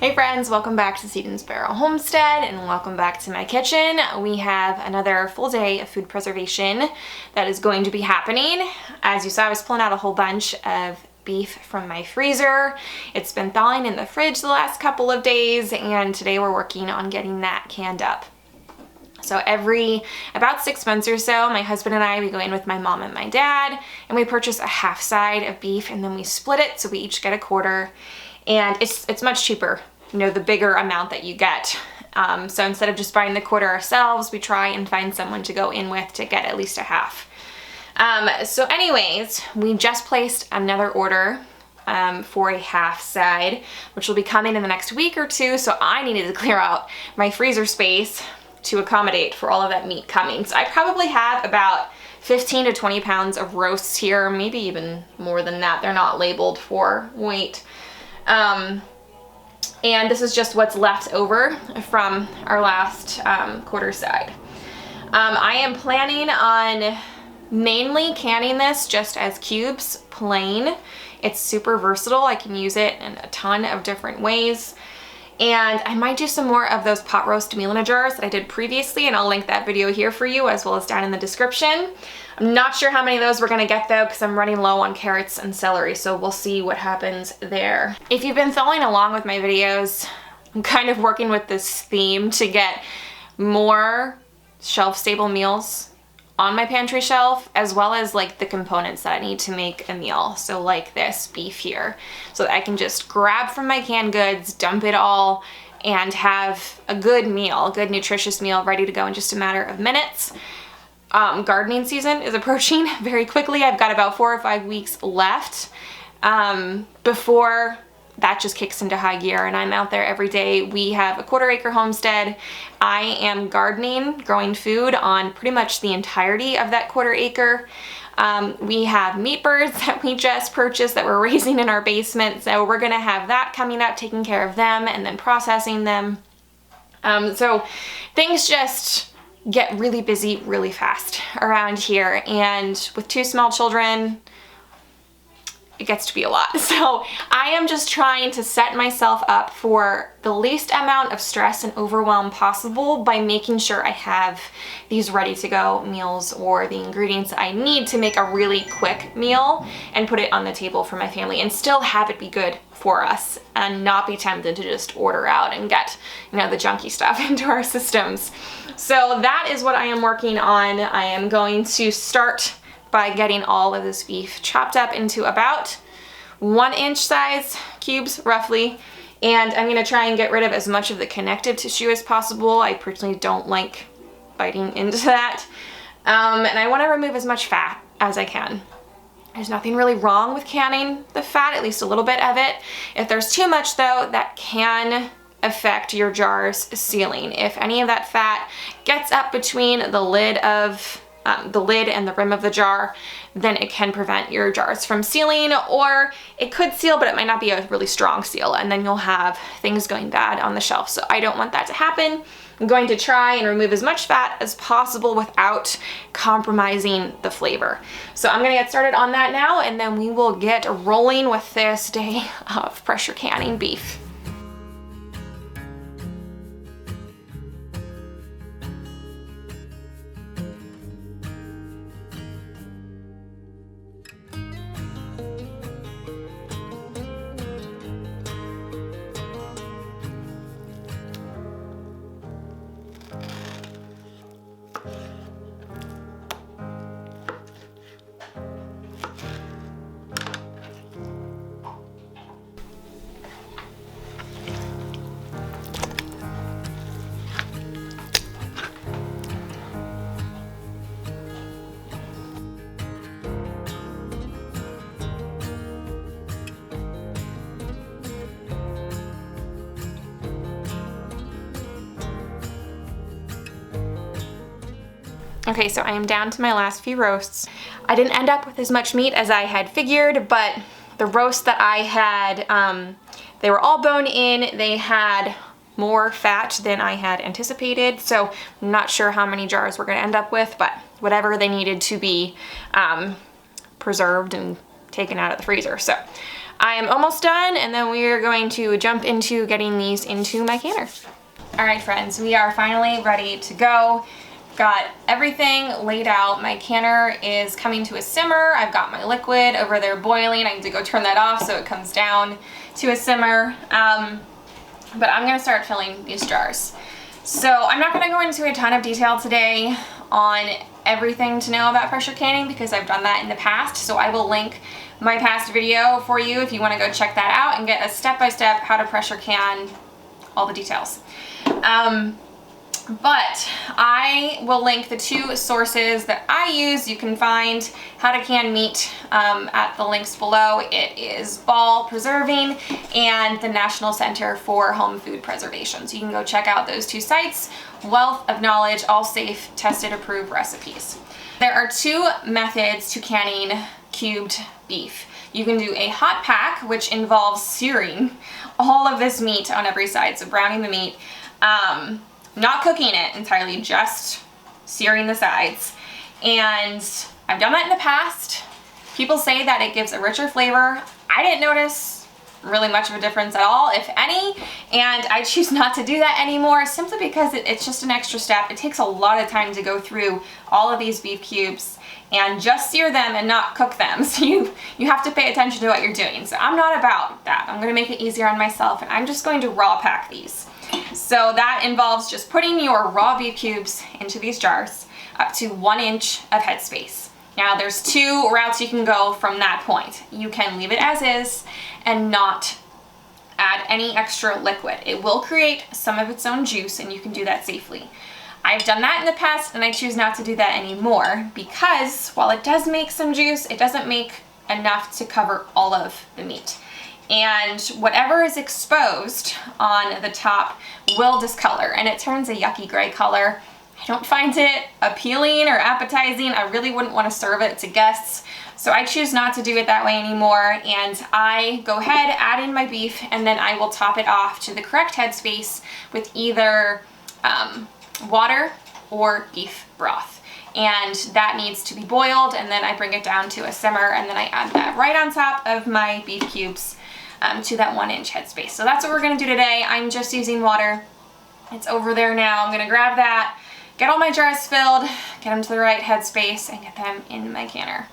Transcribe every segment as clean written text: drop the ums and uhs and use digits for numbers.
Hey friends, welcome back to Seed and Sparrow Homestead and welcome back to my kitchen. We have another full day of food preservation that is going to be happening. As you saw, I was pulling out a whole bunch of beef from my freezer. It's been thawing in the fridge the last couple of days and today we're working on getting that canned up. So every about 6 months or so, my husband and I, we go in with my mom and my dad and we purchase a half side of beef and then we split it so we each get a quarter. And it's much cheaper, you know, the bigger amount that you get. So instead of just buying the quarter ourselves, we try and find someone to go in with to get at least a half. So anyways, we just placed another order for a half side, which will be coming in the next week or two. So I needed to clear out my freezer space to accommodate for all of that meat coming. So I probably have about 15 to 20 pounds of roasts here, maybe even more than that. They're not labeled for weight. And this is just what's left over from our last quarter side. I am planning on mainly canning this just as cubes, plain. It's super versatile. I can use it in a ton of different ways. And I might do some more of those pot roast meal in a jars that I did previously, and I'll link that video here for you as well as down in the description. I'm not sure how many of those we're gonna get though, because I'm running low on carrots and celery, so we'll see what happens there. If you've been following along with my videos, I'm kind of working with this theme to get more shelf-stable meals on my pantry shelf, as well as like the components that I need to make a meal. So like this beef here, so that I can just grab from my canned goods, dump it all, and have a good meal, a good nutritious meal ready to go in just a matter of minutes. Gardening season is approaching very quickly. I've got about 4 or 5 weeks left before that just kicks into high gear and I'm out there every day. We have a 1/4 acre homestead. I am gardening, growing food on pretty much the entirety of that 1/4 acre. We have meat birds that we just purchased that we're raising in our basement. So we're gonna have that coming up, taking care of them and then processing them. So things just get really busy really fast around here. And with 2 small children, it gets to be a lot. So I am just trying to set myself up for the least amount of stress and overwhelm possible by making sure I have these ready to go meals or the ingredients I need to make a really quick meal and put it on the table for my family and still have it be good for us and not be tempted to just order out and get, you know, the junky stuff into our systems. So that is what I am working on. I am going to start by getting all of this beef chopped up into about 1-inch size cubes roughly, and I'm gonna try and get rid of as much of the connective tissue as possible. I personally don't like biting into that, and I want to remove as much fat as I can. There's nothing really wrong with canning the fat, at least a little bit of it. If there's too much though, that can affect your jar's sealing. If any of that fat gets up between the lid and the rim of the jar, then it can prevent your jars from sealing, or it could seal, but it might not be a really strong seal, and then you'll have things going bad on the shelf. So I don't want that to happen. I'm going to try and remove as much fat as possible without compromising the flavor. So I'm gonna get started on that now, and then we will get rolling with this day of pressure canning beef. Okay, so I am down to my last few roasts. I didn't end up with as much meat as I had figured, but the roast that I had, they were all bone in. They had more fat than I had anticipated, so I'm not sure how many jars we're gonna end up with, but whatever they needed to be preserved and taken out of the freezer. So I am almost done, and then we are going to jump into getting these into my canner. All right, friends, we are finally ready to go. Got everything laid out. My canner is coming to a simmer. I've got my liquid over there boiling. I need to go turn that off so it comes down to a simmer. But I'm gonna start filling these jars. So I'm not gonna go into a ton of detail today on everything to know about pressure canning because I've done that in the past. So I will link my past video for you if you wanna go check that out and get a step-by-step how to pressure can, all the details. But I will link the two sources that I use. You can find how to can meat at the links below. It is Ball Preserving and the National Center for Home Food Preservation. So you can go check out those two sites. Wealth of knowledge, all safe, tested, approved recipes. There are two methods to canning cubed beef. You can do a hot pack, which involves searing all of this meat on every side, so browning the meat. Not cooking it entirely, just searing the sides. And I've done that in the past. People say that it gives a richer flavor. I didn't notice really much of a difference at all, if any, and I choose not to do that anymore simply because it's just an extra step. It takes a lot of time to go through all of these beef cubes and just sear them and not cook them. So you have to pay attention to what you're doing. So I'm not about that. I'm gonna make it easier on myself, and I'm just going to raw pack these. So that involves just putting your raw beef cubes into these jars up to 1 inch of headspace. Now there's two routes you can go from that point. You can leave it as is and not add any extra liquid. It will create some of its own juice, and you can do that safely. I've done that in the past, and I choose not to do that anymore because while it does make some juice, it doesn't make enough to cover all of the meat. And whatever is exposed on the top will discolor, and it turns a yucky gray color. I don't find it appealing or appetizing. I really wouldn't want to serve it to guests, so I choose not to do it that way anymore. And I go ahead, add in my beef, and then I will top it off to the correct headspace with either water or beef broth. And that needs to be boiled, and then I bring it down to a simmer, and then I add that right on top of my beef cubes to that 1 inch headspace. So that's what we're gonna do today. I'm just using water. It's over there now. I'm gonna grab that, get all my jars filled, get them to the right headspace, and get them in my canner.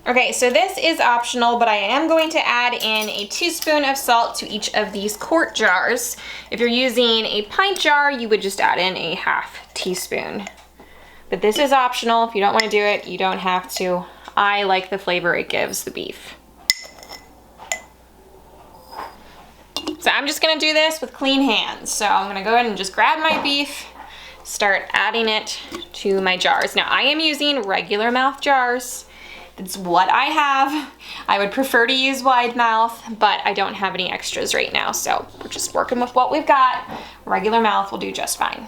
Okay, so this is optional, but I am going to add in a teaspoon of salt to each of these quart jars. If you're using a pint jar, you would just add in a half teaspoon. But this is optional. If you don't want to do it, you don't have to. I like the flavor it gives the beef. So I'm just gonna do this with clean hands. So I'm gonna go ahead and just grab my beef, start adding it to my jars. Now I am using regular mouth jars. It's what I have. I would prefer to use wide mouth, but I don't have any extras right now. So we're just working with what we've got. Regular mouth will do just fine.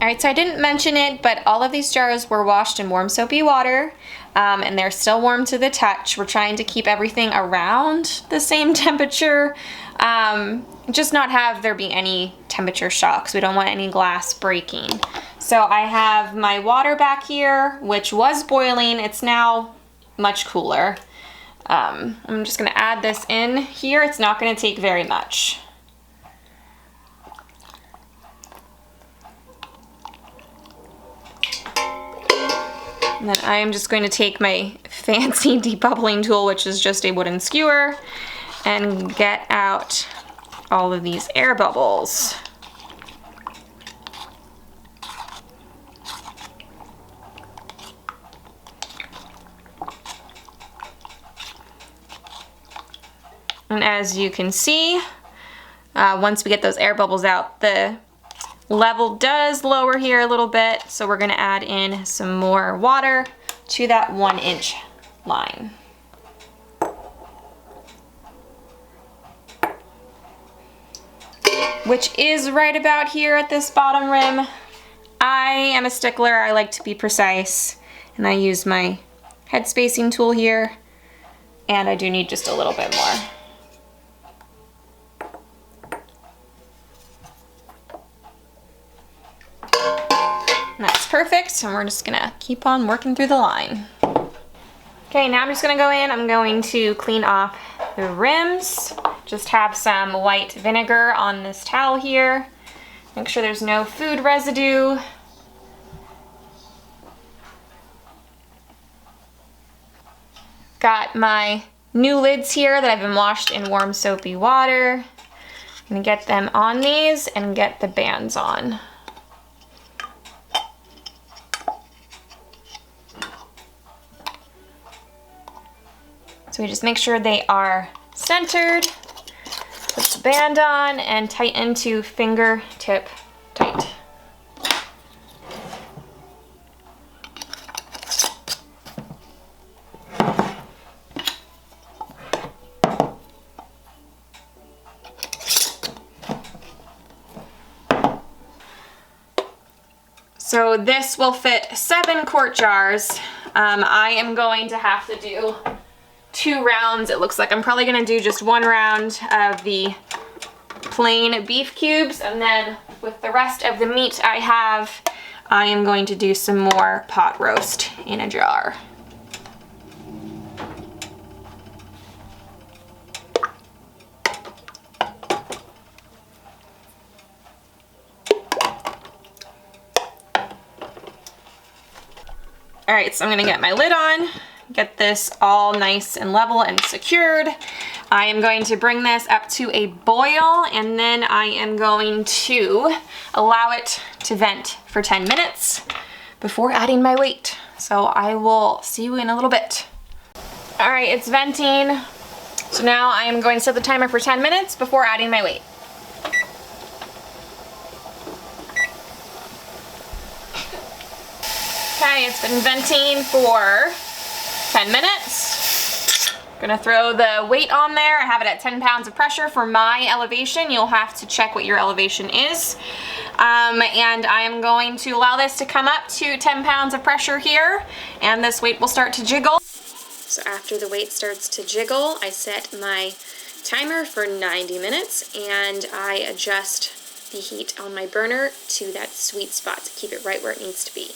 All right, so I didn't mention it, but all of these jars were washed in warm soapy water, and they're still warm to the touch. We're trying to keep everything around the same temperature, just not have there be any temperature shocks. We don't want any glass breaking. So I have my water back here, which was boiling. It's now much cooler. I'm just gonna add this in here. It's not gonna take very much. And then I am just going to take my fancy debubbling tool, which is just a wooden skewer, and get out all of these air bubbles. And as you can see, once we get those air bubbles out, the level does lower here a little bit, so we're gonna add in some more water to that 1-inch line. Which is right about here at this bottom rim. I am a stickler, I like to be precise, and I use my head spacing tool here, and I do need just a little bit more. And that's perfect, and we're just gonna keep on working through the line. Okay, now I'm just gonna go in, I'm going to clean off the rims. Just have some white vinegar on this towel here. Make sure there's no food residue. Got my new lids here that I've been washed in warm soapy water. I'm gonna get them on these and get the bands on. So we just make sure they are centered, put the band on, and tighten to fingertip tight. So this will fit 7 quart jars. I am going to have to do 2 rounds. It looks like I'm probably gonna do just 1 round of the plain beef cubes, and then with the rest of the meat I have, I am going to do some more pot roast in a jar. All right, so I'm gonna get my lid on, get this all nice and level and secured. I am going to bring this up to a boil, and then I am going to allow it to vent for 10 minutes before adding my weight. So I will see you in a little bit. All right, it's venting. So now I am going to set the timer for 10 minutes before adding my weight. Okay, it's been venting for 10 minutes. I'm gonna throw the weight on there. I have it at 10 pounds of pressure for my elevation. You'll have to check what your elevation is. And I am going to allow this to come up to 10 pounds of pressure here, and this weight will start to jiggle. So after the weight starts to jiggle, I set my timer for 90 minutes, and I adjust the heat on my burner to that sweet spot to keep it right where it needs to be.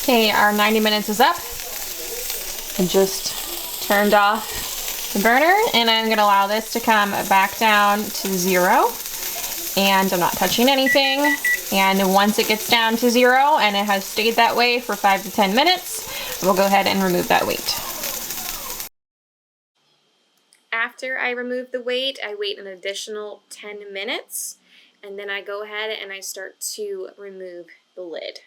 Okay, our 90 minutes is up. I just turned off the burner, and I'm gonna allow this to come back down to 0. And I'm not touching anything. And once it gets down to 0, and it has stayed that way for 5 to 10 minutes, we'll go ahead and remove that weight. After I remove the weight, I wait an additional 10 minutes, and then I go ahead and I start to remove the lid.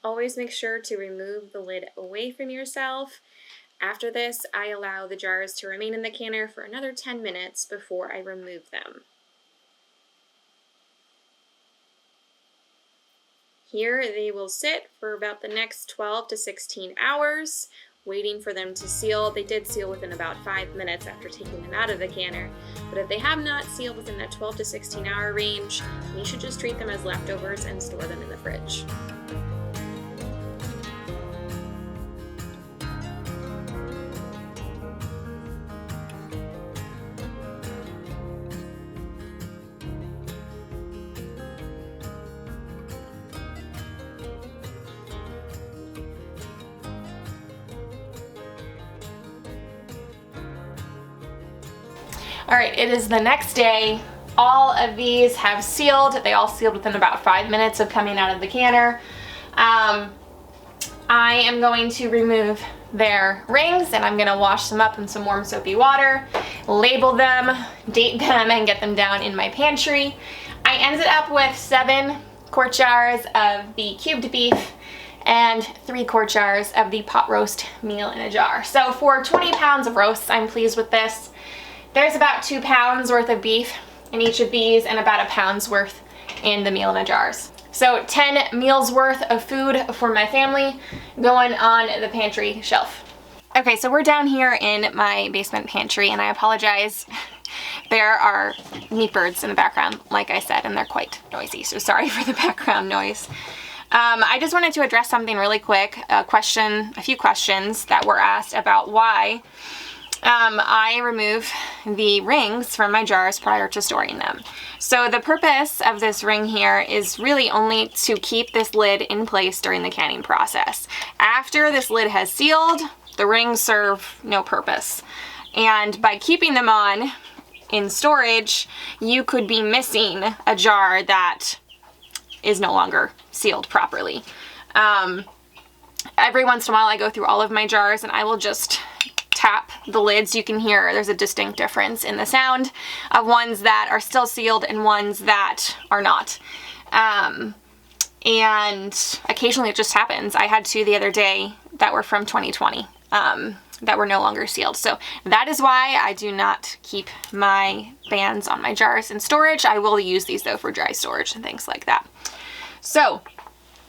Always make sure to remove the lid away from yourself. After this, I allow the jars to remain in the canner for another 10 minutes before I remove them. Here they will sit for about the next 12 to 16 hours, waiting for them to seal. They did seal within about 5 minutes after taking them out of the canner, but if they have not sealed within that 12 to 16 hour range, you should just treat them as leftovers and store them in the fridge. All right, it is the next day. All of these have sealed. They all sealed within about 5 minutes of coming out of the canner. I am going to remove their rings, and I'm gonna wash them up in some warm soapy water, label them, date them, and get them down in my pantry. I ended up with 7 quart jars of the cubed beef and 3 quart jars of the pot roast meal in a jar. So for 20 pounds of roasts, I'm pleased with this. There's about 2 pounds worth of beef in each of these and about 1 pound's worth in the meal in a jars. So 10 meals worth of food for my family going on the pantry shelf. Okay, so we're down here in my basement pantry, and I apologize. There are meat birds in the background, like I said, and they're quite noisy, so sorry for the background noise. I just wanted to address something really quick, a few questions that were asked about why I remove the rings from my jars prior to storing them. So the purpose of this ring here is really only to keep this lid in place during the canning process. After this lid has sealed, the rings serve no purpose. And by keeping them on in storage, you could be missing a jar that is no longer sealed properly. Every once in a while I go through all of my jars and I will just tap the lids. You can hear there's a distinct difference in the sound of ones that are still sealed and ones that are not. And occasionally it just happens. I had 2 the other day that were from 2020 that were no longer sealed. So that is why I do not keep my bands on my jars in storage. I will use these though for dry storage and things like that. So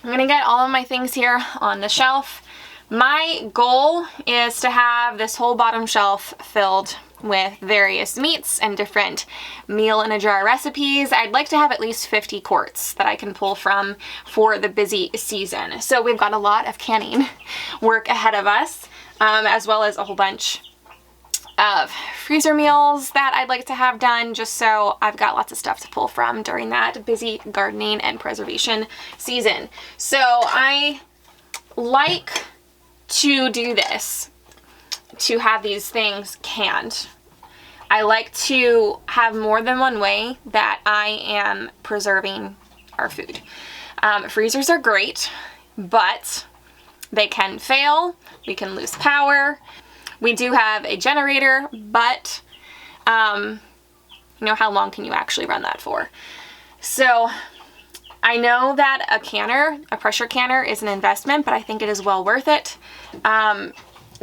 I'm gonna get all of my things here on the shelf. My goal is to have this whole bottom shelf filled with various meats and different meal in a jar recipes. I'd like to have at least 50 quarts that I can pull from for the busy season. So we've got a lot of canning work ahead of us, as well as a whole bunch of freezer meals that I'd like to have done, just so I've got lots of stuff to pull from during that busy gardening and preservation season. So I like to do this, to have these things canned. I like to have more than one way that I am preserving our food. Freezers are great, but they can fail. We can lose power. We do have a generator, but you know, how long can you actually run that for? So I know that a pressure canner is an investment, but I think it is well worth it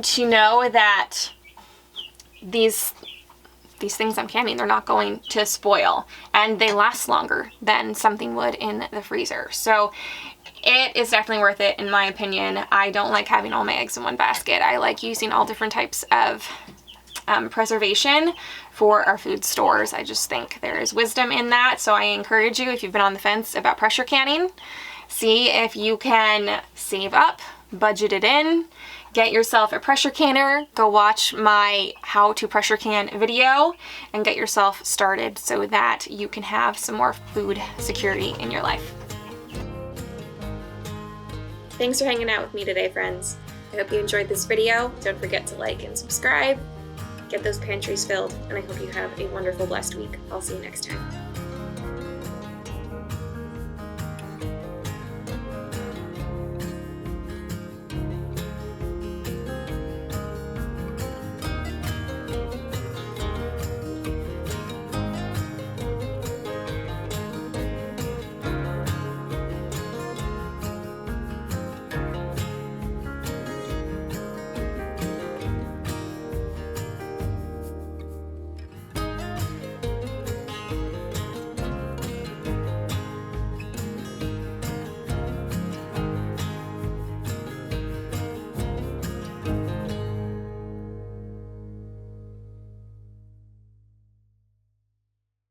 to know that these things I'm canning, they're not going to spoil, and they last longer than something would in the freezer. So it is definitely worth it, in my opinion. I don't like having all my eggs in one basket. I like using all different types of preservation for our food stores. I just think there is wisdom in that. So I encourage you, if you've been on the fence about pressure canning, see if you can save up, budget it in, get yourself a pressure canner, go watch my how to pressure can video, and get yourself started so that you can have some more food security in your life. Thanks for hanging out with me today, friends. I hope you enjoyed this video. Don't forget to like and subscribe. Get those pantries filled, and I hope you have a wonderful, blessed week. I'll see you next time.